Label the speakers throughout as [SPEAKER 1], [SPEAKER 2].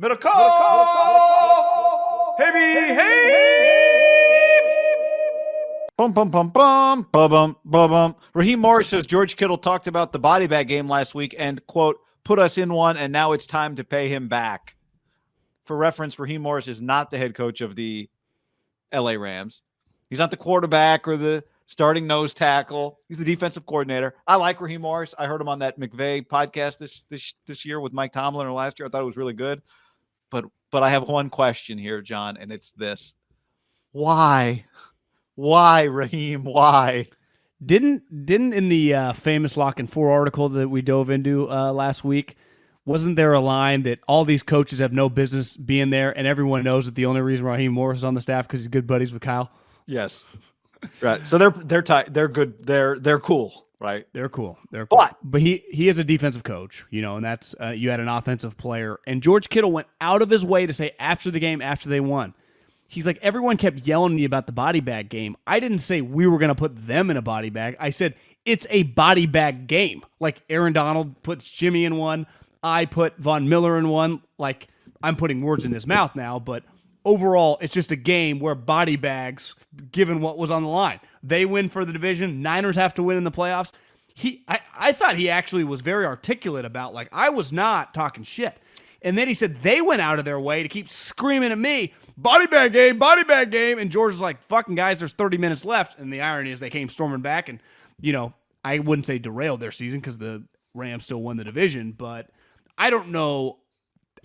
[SPEAKER 1] MIDDLEKAUFF! Hey!
[SPEAKER 2] Bum, bum, bum, bum, bum, bum, bum. Raheem Morris says George Kittle talked about the body bag game last week and, quote, put us in one, and now it's time to pay him back. For reference, Raheem Morris is not the head coach of the LA Rams. He's not the quarterback or the starting nose tackle. He's the defensive coordinator. I like Raheem Morris. I heard him on that McVay podcast this year with Mike Tomlin, or last year. I thought it was really good. But I have one question here, John, and it's this. Why? Why, Raheem? Why?
[SPEAKER 3] Didn't in the famous Lock and 4 article that we dove into last week, wasn't there a line that all these coaches have no business being there, and everyone knows that the only reason Raheem Morris is on the staff because he's good buddies with Kyle?
[SPEAKER 2] Yes. Right. So they're tight. They're good. They're cool. Right.
[SPEAKER 3] They're cool. But he is a defensive coach, and that's you had an offensive player. And George Kittle went out of his way to say after the game, after they won, he's like, everyone kept yelling at me about the body bag game. I didn't say we were going to put them in a body bag. I said it's a body bag game. Like Aaron Donald puts Jimmy in one. I put Von Miller in one. Like, I'm putting words in his mouth now, but overall, it's just a game where body bags, given what was on the line. They win for the division. Niners have to win in the playoffs. I thought he actually was very articulate about, like, I was not talking shit. And then he said they went out of their way to keep screaming at me, body bag game, body bag game. And George was like, fucking guys, there's 30 minutes left. And the irony is they came storming back and, I wouldn't say derailed their season because the Rams still won the division, but I don't know.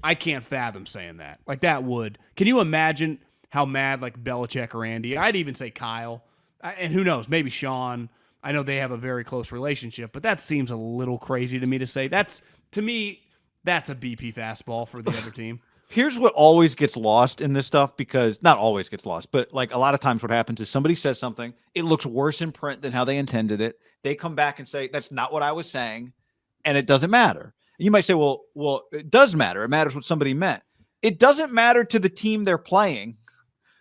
[SPEAKER 3] I can't fathom saying that. Like, that would. Can you imagine how mad, like, Belichick or Andy? I'd even say Kyle. And who knows? Maybe Sean. I know they have a very close relationship, but that seems a little crazy to me to say. To me, that's a BP fastball for the other team.
[SPEAKER 2] Here's what always gets lost in this stuff, because not always gets lost, but like a lot of times what happens is somebody says something. It looks worse in print than how they intended it. They come back and say, that's not what I was saying. And it doesn't matter. You might say, well, it does matter. It matters what somebody meant. It doesn't matter to the team they're playing.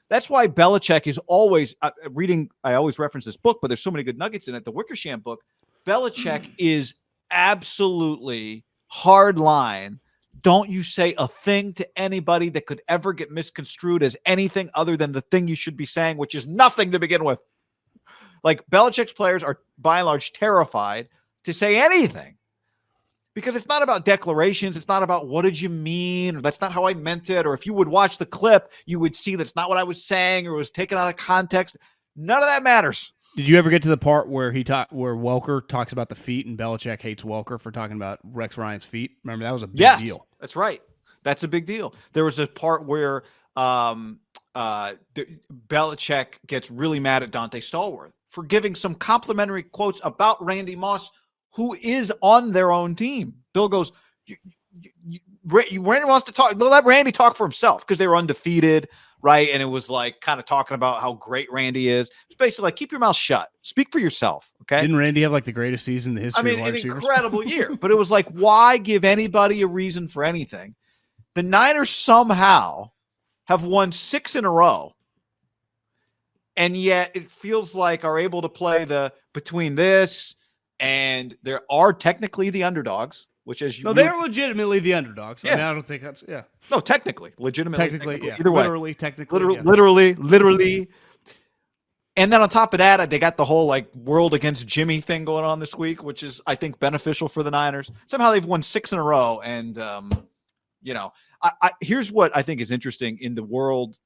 [SPEAKER 2] That's why Belichick is always reading. I always reference this book, but there's so many good nuggets in it. The Wickersham book. Belichick is absolutely hard line. Don't you say a thing to anybody that could ever get misconstrued as anything other than the thing you should be saying, which is nothing to begin with. Like, Belichick's players are by and large terrified to say anything. Because it's not about declarations. It's not about what did you mean, or that's not how I meant it. Or if you would watch the clip, you would see that's not what I was saying, or it was taken out of context. None of that matters.
[SPEAKER 3] Did you ever get to the part where where Welker talks about the feet and Belichick hates Welker for talking about Rex Ryan's feet? Remember, that was a big deal.
[SPEAKER 2] That's right. That's a big deal. There was a part where Belichick gets really mad at Dante Stallworth for giving some complimentary quotes about Randy Moss, who is on their own team. Bill goes, Randy wants to talk. Let Randy talk for himself, because they were undefeated, right? And it was like kind of talking about how great Randy is. It's basically like, keep your mouth shut. Speak for yourself, okay?
[SPEAKER 3] Didn't Randy have like the greatest season in the history of wide receivers?
[SPEAKER 2] An incredible year. But it was like, why give anybody a reason for anything? The Niners somehow have won 6 in a row, and yet it feels like are able to play the between this. And there are technically the underdogs, which is
[SPEAKER 3] they're legitimately the underdogs. Yeah. I mean, I don't think that's
[SPEAKER 2] No, technically, legitimately,
[SPEAKER 3] technically, yeah.
[SPEAKER 2] Either way,
[SPEAKER 3] literally.
[SPEAKER 2] And then on top of that, they got the whole like world against Jimmy thing going on this week, which is, I think, beneficial for the Niners. Somehow they've won 6 in a row, and here's what I think is interesting in the world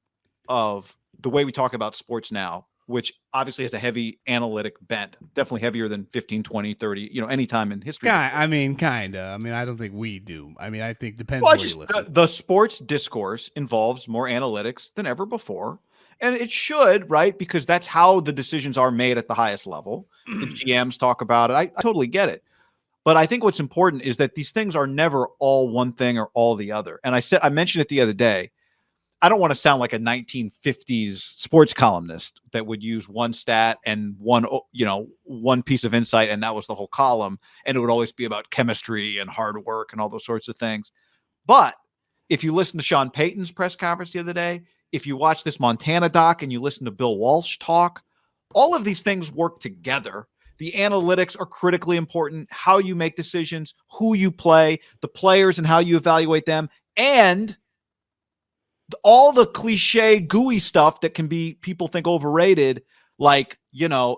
[SPEAKER 2] of the way we talk about sports now, which obviously has a heavy analytic bent, definitely heavier than 15, 20, 30, any time in history.
[SPEAKER 3] I mean, kind of. I mean, I don't think we do. I mean, I think depends where you listen.
[SPEAKER 2] The sports discourse involves more analytics than ever before. And it should, right? Because that's how the decisions are made at the highest level. The GMs talk about it. I totally get it. But I think what's important is that these things are never all one thing or all the other. And I mentioned it the other day. I don't want to sound like a 1950s sports columnist that would use one stat and one piece of insight, and that was the whole column, and it would always be about chemistry and hard work and all those sorts of things. But if you listen to Sean Payton's press conference the other day, if you watch this Montana doc and you listen to Bill Walsh talk, all of these things work together. The analytics are critically important, how you make decisions, who you play, the players and how you evaluate them, and all the cliche, gooey stuff that can be people think overrated, like,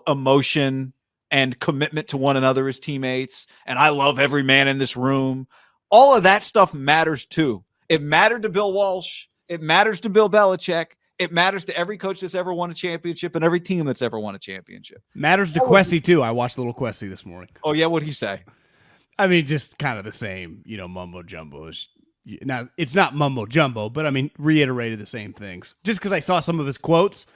[SPEAKER 2] emotion and commitment to one another as teammates. And I love every man in this room. All of that stuff matters too. It mattered to Bill Walsh. It matters to Bill Belichick. It matters to every coach that's ever won a championship and every team that's ever won a championship.
[SPEAKER 3] Matters to Quessy too. I watched little Quessy this morning.
[SPEAKER 2] Oh yeah, what'd he say?
[SPEAKER 3] I mean, just kind of the same, mumbo jumbo. Now, it's not mumbo jumbo, but I mean, reiterated the same things. Just because I saw some of his quotes,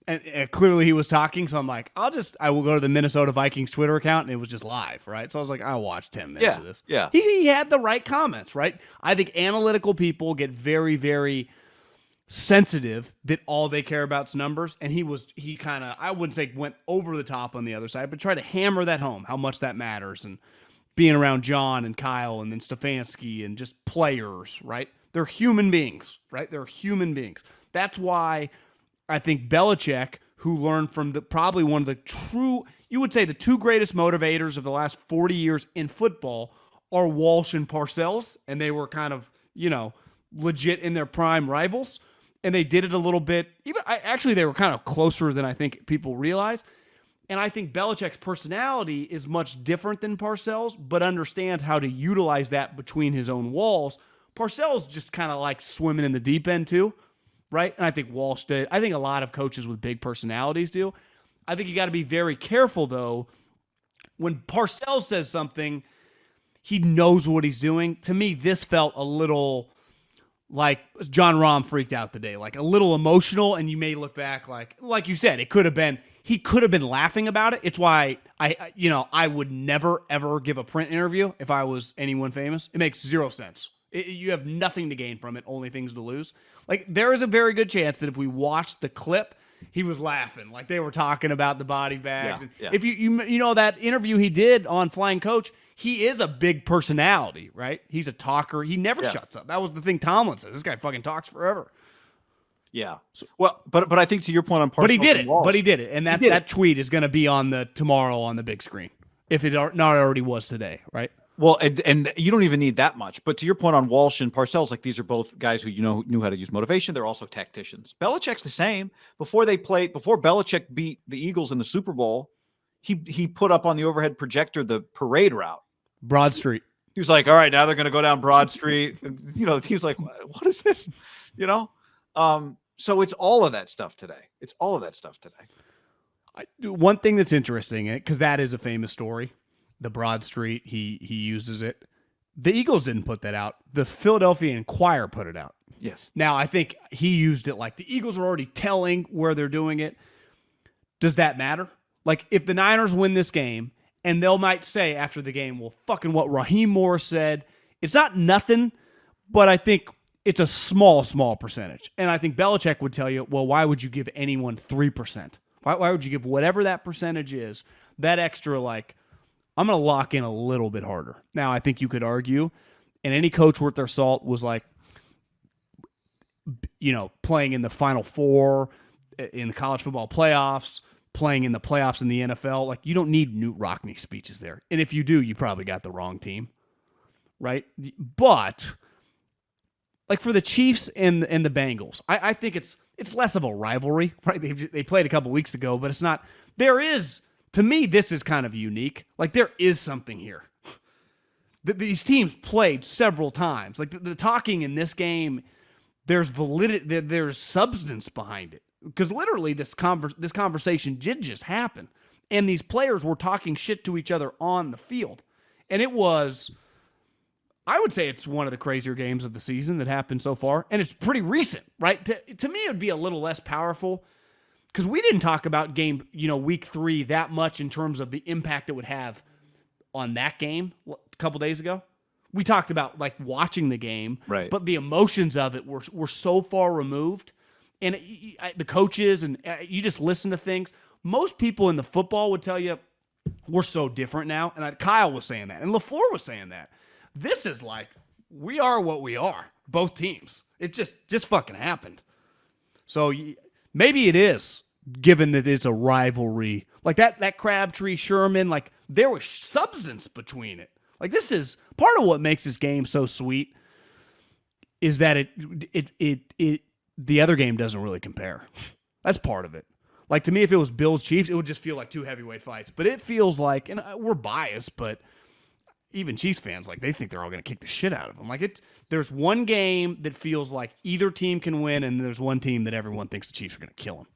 [SPEAKER 3] and clearly he was talking, so I'm like, I will go to the Minnesota Vikings Twitter account, and it was just live, right? So I was like, I'll watch 10 minutes of this.
[SPEAKER 2] Yeah.
[SPEAKER 3] He had the right comments, right? I think analytical people get very, very sensitive that all they care about is numbers, and he kind of, I wouldn't say went over the top on the other side, but tried to hammer that home, how much that matters, and being around John and Kyle and then Stefanski and just players, right? They're human beings, right? They're human beings. That's why I think Belichick, who learned from probably one of the true, you would say the two greatest motivators of the last 40 years in football are Walsh and Parcells, and they were kind of, legit in their prime rivals, and they did it a little bit. Actually, they were kind of closer than I think people realize. And I think Belichick's personality is much different than Parcells, but understands how to utilize that between his own walls. Parcells just kind of like swimming in the deep end too, right? And I think Walsh did. I think a lot of coaches with big personalities do. I think you got to be very careful, though. When Parcells says something, he knows what he's doing. To me, this felt a little like John Rahm freaked out today, like a little emotional, and you may look back like you said, he could have been laughing about it. It's why I would never, ever give a print interview if I was anyone famous. It makes zero sense. You have nothing to gain from it, only things to lose. Like, there is a very good chance that if we watched the clip, he was laughing. Like, they were talking about the body bags.
[SPEAKER 2] Yeah.
[SPEAKER 3] If you know that interview he did on Flying Coach, he is a big personality, right? He's a talker. He never shuts up. That was the thing Tomlin says. This guy fucking talks forever.
[SPEAKER 2] Yeah. Well, but I think to your point on Parcells,
[SPEAKER 3] but he did it. And that tweet is going to be on tomorrow on the big screen, if it not already was today, right?
[SPEAKER 2] Well, and you don't even need that much. But to your point on Walsh and Parcells, like, these are both guys who knew how to use motivation. They're also tacticians. Belichick's the same. Before Belichick beat the Eagles in the Super Bowl, he put up on the overhead projector the parade route.
[SPEAKER 3] Broad Street.
[SPEAKER 2] He was like, all right, now they're going to go down Broad Street. And, the team's like, what is this? So it's all of that stuff today.
[SPEAKER 3] One thing that's interesting, because that is a famous story, the Broad Street, he uses it. The Eagles didn't put that out. The Philadelphia Inquirer put it out.
[SPEAKER 2] Yes.
[SPEAKER 3] Now, I think he used it like the Eagles are already telling where they're doing it. Does that matter? Like, if the Niners win this game, and they'll might say after the game, well, fucking what Raheem Morris said, it's not nothing, but I think it's a small percentage. And I think Belichick would tell you, well, why would you give anyone 3%? Why would you give whatever that percentage is, that extra, like, I'm going to lock in a little bit harder. Now, I think you could argue, and any coach worth their salt was like, playing in the Final Four, in the college football playoffs, playing in the playoffs in the NFL. Like, you don't need Newt Rockne speeches there. And if you do, you probably got the wrong team, right? But like for the Chiefs and the Bengals, I think it's less of a rivalry, right? They played a couple weeks ago, but it's not. There is, to me, this is kind of unique. Like, there is something here. These teams played several times. Like, the talking in this game, there's validity, there's substance behind it. Because literally this conversation did just happen. And these players were talking shit to each other on the field. And it was, I would say it's one of the crazier games of the season that happened so far. And it's pretty recent, right? To me, it would be a little less powerful because we didn't talk about week 3 that much in terms of the impact it would have on that game a couple days ago. We talked about like watching the game,
[SPEAKER 2] right?
[SPEAKER 3] But the emotions of it were so far removed. And the coaches, and you just listen to things. Most people in the football would tell you, we're so different now. And Kyle was saying that. And LaFleur was saying that. This is like, we are what we are. Both teams. It just fucking happened. So maybe it is, given that it's a rivalry. Like that Crabtree, Sherman, like there was substance between it. Like, this is part of what makes this game so sweet is that the other game doesn't really compare. That's part of it. Like, to me, if it was Bills Chiefs, it would just feel like two heavyweight fights. But it feels like, and we're biased, but even Chiefs fans, like, they think they're all going to kick the shit out of them. Like, there's one game that feels like either team can win, and there's one team that everyone thinks the Chiefs are going to kill them.